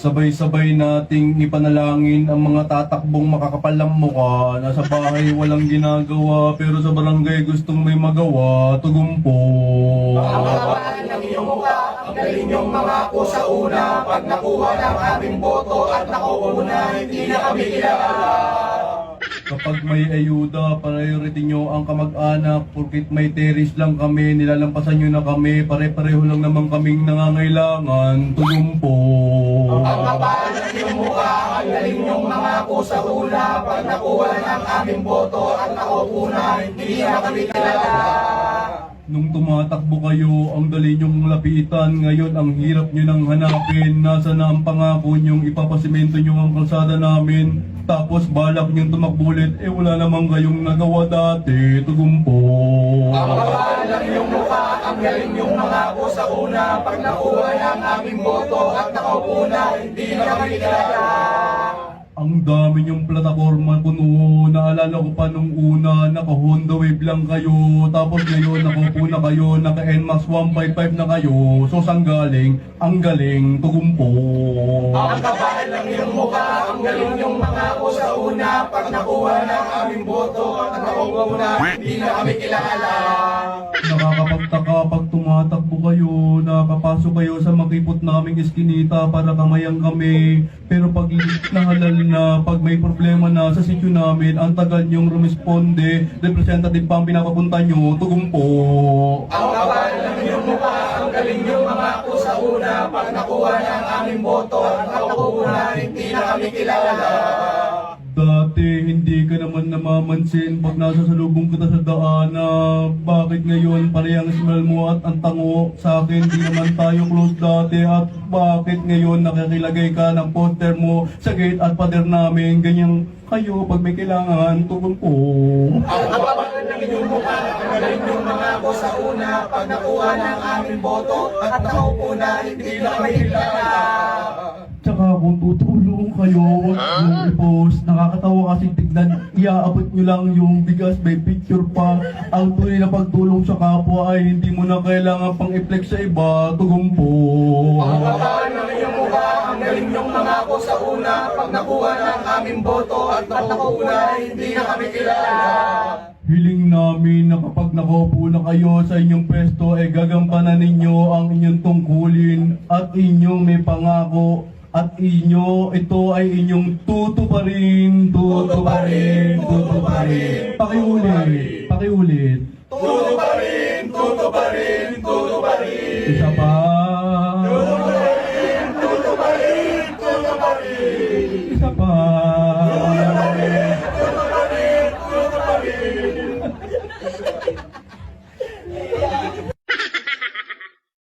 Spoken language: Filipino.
Sabay-sabay nating ipanalangin ang mga tatakbong makakapal ng mukha. Nasa bahay walang ginagawa, pero sa barangay gustong may magawa. Tugumpo. Ang kapal ng iyong mukha, ang galing niyong mangako sa una. Pag nakuha ng aming boto at nakuuna, hindi na kami kilala. Kapag may ayuda, priority nyo ang kamag-anak. Porkit may teris lang kami, nilalampasan nyo na kami. Pare-pareho lang naman kaming nangangailangan. Tugumpo. Ang kapal ng iyong mukha, ang galing niyong mangako sa una. Pag nakuha ng aming boto at nakuuna, hindi na kami kilala. Nung tumatakbo kayo, ang dali nyong lapitan. Ngayon, ang hirap nyo nang hanapin. Nasa na ang pangako nyong ipapasimento nyo ang kalsada namin. Tapos balak nyong tumakbulit, wala namang kayong nagawa dati. Tugumpo. Ang kapal ng iyong mukha, ang galing niyong mangako sa una. Pag nakuha ng aming boto at nakuuna, hindi na kami kilala. Ang dami niyong plataforma puno. Naalala ko pa nung una, naka-Honda Wave lang kayo. Tapos ngayon, nakaupo na kayo, naka-NMAX 155 na kayo. So, saan galing? Ang galing, tugumpo. Ang kapal ng iyong mukha, ang galing niyong mangako sa una. Pag nakuha ng aming boto at nakuuna, hindi na kami kilala. Nakakapagtaka pag tumatakbo kayo, nakakapasok kayo sa makipot naming iskinita para kamayang kami. Pero pag nahalal na, pag may problema na sa sityo namin, ang tagal niyong rumisponde, representative pa ang pinapapunta niyo, tugumpo. Ang kapal ng iyong mukha, ang galing niyong mangako sa una. Pag nakuha ng aming boto at nakuuna, hindi na kami kilala. Dati hindi ka naman namamansin pag nasa salubong kita sa daanan. Bakit ngayon parehang smell mo at ang tango? Sa akin di naman tayo close dati. At bakit ngayon nakakilagay ka ng poster mo sa gate at pader namin? Ganyan kayo pag may kailangan, tugol po. Ang kapal ng iyong mukha, ang galing niyong mangako sa una. Pag nakuha ng aming boto at nakuuna, hindi na kami kilala. Tsaka kung tutulong kayo, huwag yung i-post. Nakakatawa kasi tignan, iaabot nyo lang yung bigas, may picture pa. Ang tunay na pagtulong sa kapwa ay hindi mo na kailangan pang i-flex sa iba, tugumpo. Ang kapal ng iyong mukha, ang galing niyong mangako sa una. Pag nakuha ng aming boto at nakuuna, hindi na kami kilala. Hiling namin na kapag nakaupo na kayo sa inyong pwesto, gagampanan ninyo ang inyong tungkulin at inyong may pangako. At ito ay inyong tutuparin, tutuparin, tutuparin. Pakiulit, pakiulit. Tutuparin, tutuparin, tutuparin. Isa pa. Tutuparin, tutuparin, tutuparin. Isa pa.